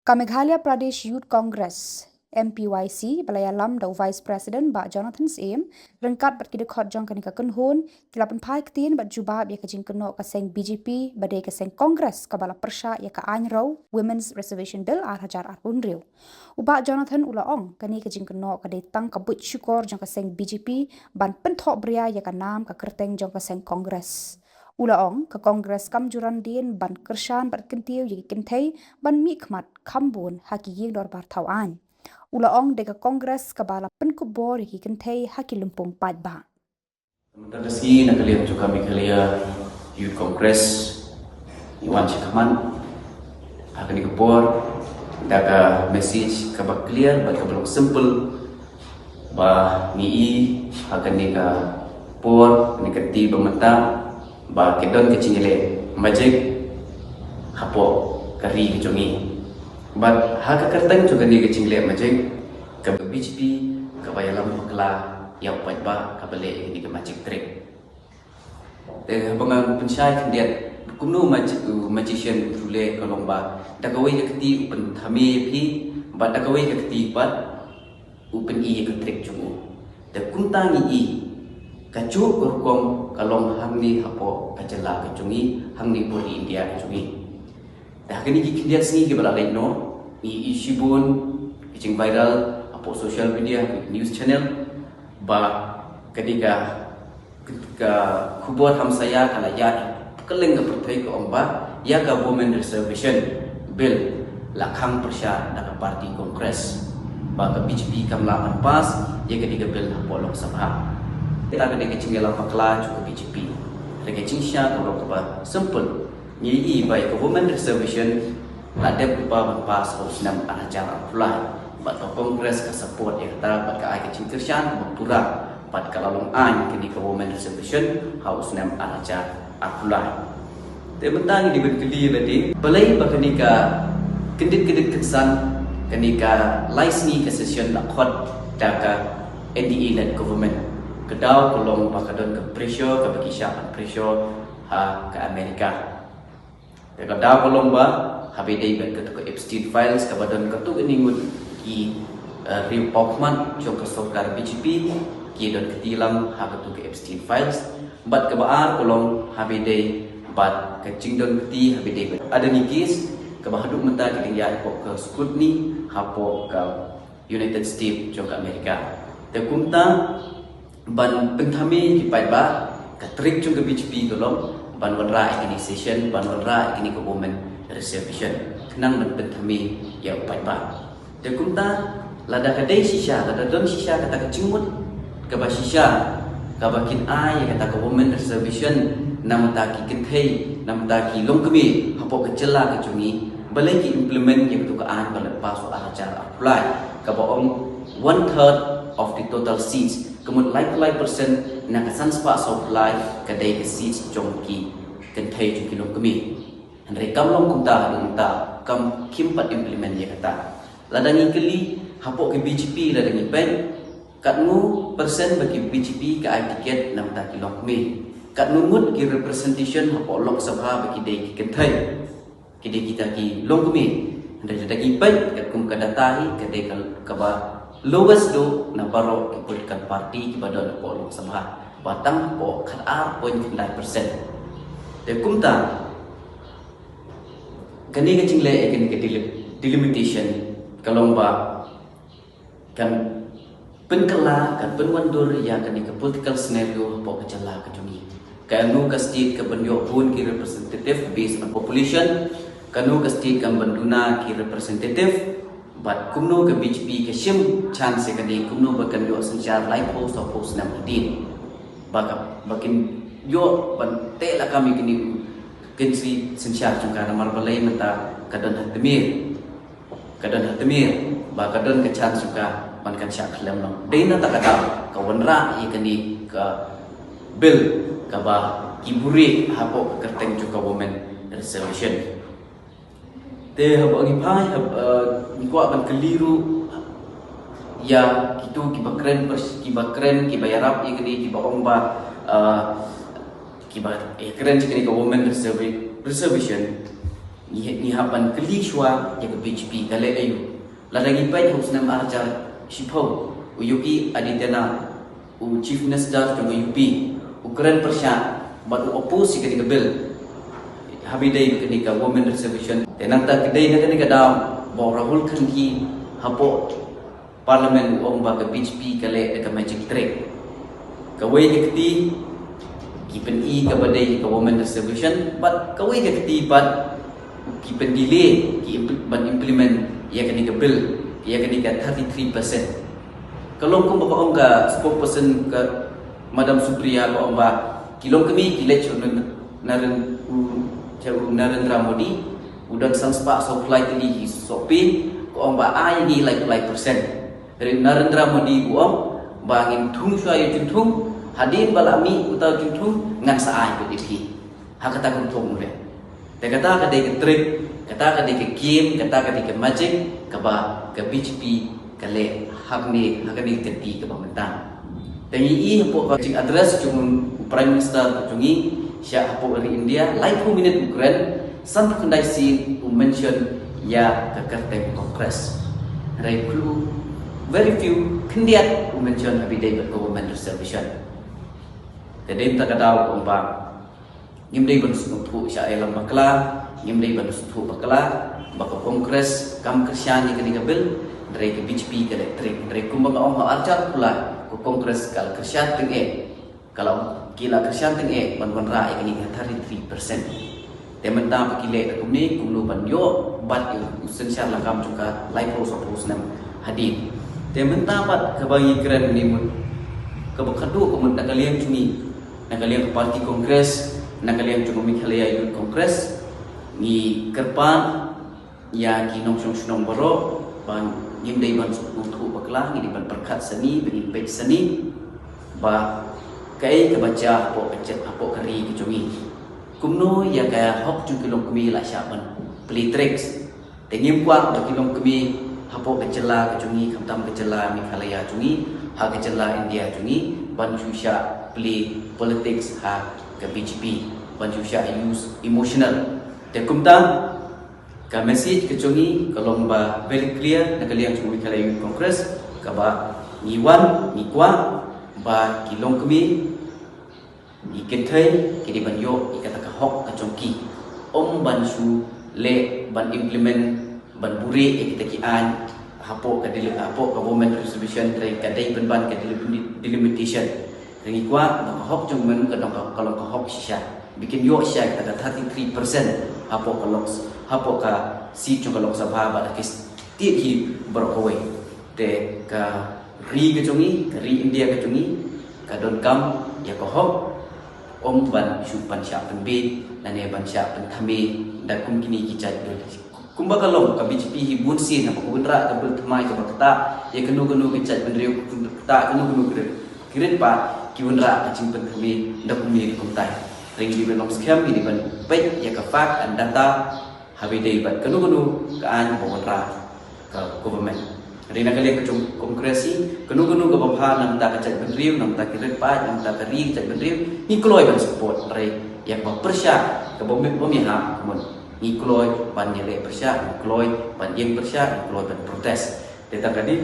Ka Meghalaya Pradesh Youth Congress MPYC Balayalam da Vice President ba Jonathan Same rengkat bat kide khot jong kanika kunhun kilapan pai ketin bat jubab ya kajing keno kaseng BJP badai kaseng Congress kabala persya ya ka anyro Women's Reservation Bill hajar arunriu. Uba Jonathan ulaong kani kajing keno kadai tang kabut syukur jong kaseng BJP ban pentok bria ya ka nam ka kerteng jong kaseng Congress. Ulaong ke Kongres Kamjuran Din ban Kershan bat kentiu yagi kentai ban mikmat kambun haki ying dor bar tauan. Ulaong deka Kongres kabala penkubor yagi kentai haki lumpung pad ba. Sementara rezeki nak kalian juga Meghalaya Youth Congress Iwan Cikaman akan dikepor daga message kabak clear bat kabelok simple bah ni akan dikepor nikati bementa ba kedon kecingile majik hapo kari kecongi bat haka kerteng juga ni kecingile majik ke BJP ke bayalam makla yang upat ba kabale ini ke majik trek de bangang pensyai kendiat kumno magician rule kolomba dagawai keti upen thame phi ba dagawai keti bat upen i ke trek jungu de kuntangi i kacu kurkom kalong hamni hapo kacela kacungi hamni puri India kacungi dah kini kindiat singi ke balai no i isibun kicing viral hapo social media news channel ba ketika kubur ham saya kala ya keleng ke pertai ke omba ya ka Women Reservation Bill lakhang persya dak parti Kongres ba ke BJP kamla pas ya ketika bill hapo Lok Sabha kita akan dikecinggalan fakla juga BJP. Rekecing syak kalau keba simple. Nyi baik ke Women Reservation ada beberapa pas harus nam ajar apply. Bat ke Kongres ke support ya kata bat ke ai kecing kerjaan pura bat ke lalong an kini ke Women Reservation harus nam ajar apply. Tementang di berkeli tadi belai bakanika kedit-kedit kesan kenika license ke session lakhot daka NDA led government kedau kolong pakadon ke pressure ke bagi syapan pressure ha ke Amerika. De kedau kolong ba habidai bet ke Epstein files ke badan ke tu ningut ki repokman jong ke sokar BJP ki don ketilang ha ke Epstein files bat ke baar kolong habidai bat ke cingdon keti habidai ada nikis ke bahaduk menta ke dia ke Scrutiny hapo ke United States jong ke Amerika. De kumta ban penthami ki pai ba ka trik chung ke BJP tolong ban wanra organization ban wanra ini ke Women Reservation kenang ban penthami ya pai ba de kumta lada kadai shisha lada don shisha kata ke cingmut ke ba shisha ka ba kin ai kata ke Women Reservation nam ta ki kenthei nam ta ki longkemi hapo ke cela ke chungi balai ki implement ye betu ka an balai pasu acara apply ka ba om 1/3 of the total seats kemudian like persen nak kesan sepak supply kedai ke seats jongki kentai jongki long kemi andre kam long kumta ta kam kimpat implement ya kata ladangi keli hapok ke BJP ladangi pen katnu persen bagi BJP ke tiket nam ta kilong kemi katnu mut ki representation hapok Lok Sabha bagi dai ki kentai kedai kita ki long kemi andre ladangi pen kat kum kadatahi kedai ke ba lowest do na baro ke political party ke pada po Lok Sabha batang po khat 0.9%. De kumta kani ke cingle ekin ke delimitation kalong ba kan penkala kan penwandur ya kani ke political scenario po ke jala ke jungi kanu ke state ke benyo pun ki representative based on population kanu ke state kan benduna ki representative but kumno ke BJP ke shim chance ke di kumno bakan yo senjar live post of post nam din bakin yo ban te la kami kini kensi senjar jungka namar balai menta kadon hatemir ba kadon ke chance juga ban kan syak lem no deina ta kata ka wanra ye kini ke bill ka ba kiburi hapo ke kerteng juga Women Reservation te hab agi pai hab ko akan keliru ya gitu kibakren kibayarap ikni kibaomba kibakren cikni ke Women Reservation ni haban keli shwa ya ke BJP kale ayu ladangi pai husnam arjar shipho uyuki aditena chief minister jong UP Ukraine persya bat oppose ke bill habidai ke nika women reservation tenang ta kedai ke nika daw bo Rahul Khanki hapo parlimen ba ke BJP kale ke magic trick kawai ke keti kipen i ke badai ke women reservation but kawai ke keti but kipen delay ki implement ya ke nika bill ya ke nika 33%. Kalau kau bapak angga spokesperson ke Madam Supriya ko amba kilong kami kilech Narendra Modi udan sang spa so flight li sopi ko amba ai ni like percent dari Narendra Modi ko bangin thung shwa yu thung hadin balami utau thung ngan sa ai ko dithi hakata kun thong le te kata ka de trick kata ka de game kata ka de magic ka ba ka BJP kale hakni keti ke pemerintah. Tangi i hapo ka address jung Prime Minister jungi sya hapo dari India like 2 minute Ukraine san kandai si mention ya ke kerteng Congress. Rai clue very few kendiat mention habi day government reservation. Tadi tak ada umpa ngimdai banus tu sya elam bakla ngimdai banus tu bakla baka Congress kam kersyani ke bill dari ke BJP ke elektrik dari kumbang arjar pula ke Kongres kalau kersyat tengah kalau kila kersyat tengah ban ra ini 33%. Temen ta pakile ke kumni kumnu ban yo bat usen syar lakam juga live proses nam hadin. Temen ta bat ke bagi keren ni mun ke bakadu kumun nakalian cumi nakalian ke parti Kongres nakalian cumi khalaya youth Kongres ni kerpan ya kinong song baro ban yang dari ban untuk baklah ini ban perkat seni bagi page seni ba kai ke baca apa keri ke cumi kumno ya kaya hok ju kilong kemi la syaban play tricks tengim kuat ba kilong kemi hapo ke cela ke cumi kamtam ke cela mi khalaya cumi ha ke cela India cumi ban susya play politics ha ke BJP ban susya use emotional te kumtam ka message ke chongi kalau ba very clear nakaliang chungi kala youth congress ka ba niwan nikwa ba kilong kami ikenthai kidi ban yo ikata ka hok ka chongki ban su le ban implement ban buri ikita ki an hapo ka dili hapo ka women reservation trai ka dai ban ka delimitation ringi kwa ba hok chung men ka dong kalau ka hok shisha bikin yo shisha kita ka 33% hapo ka loks hapo ka si chung ka lok sabha ba ka ti hi berkawai te ka ri ke chungi ka ri India ke chungi ka don kam ya ka hok ban su pan sya pan be nane ban sya pan thame da kum kini ki chat kumba ka long ka BJP hi bun si na ko bunra ka bul thamai ka bakta ya kanu ke chat ban riu ta kanu kirit pa ki bunra ka chim pan thame da kum ni kum tai ring di ban long scam ni ban pek ya ka fact and data habidai bat kanu ka an bunra ka government rina kali ke kongresi kanu ka bapha nam ta ka chat ban riu nam ta kirit pa nam ta ka ri chat ban riu ni kloi ban support re yang ba persya ka bom mi ha mun ni kloi ban yele persya ni kloi ban yeng persya ni kloi ban protes data kadi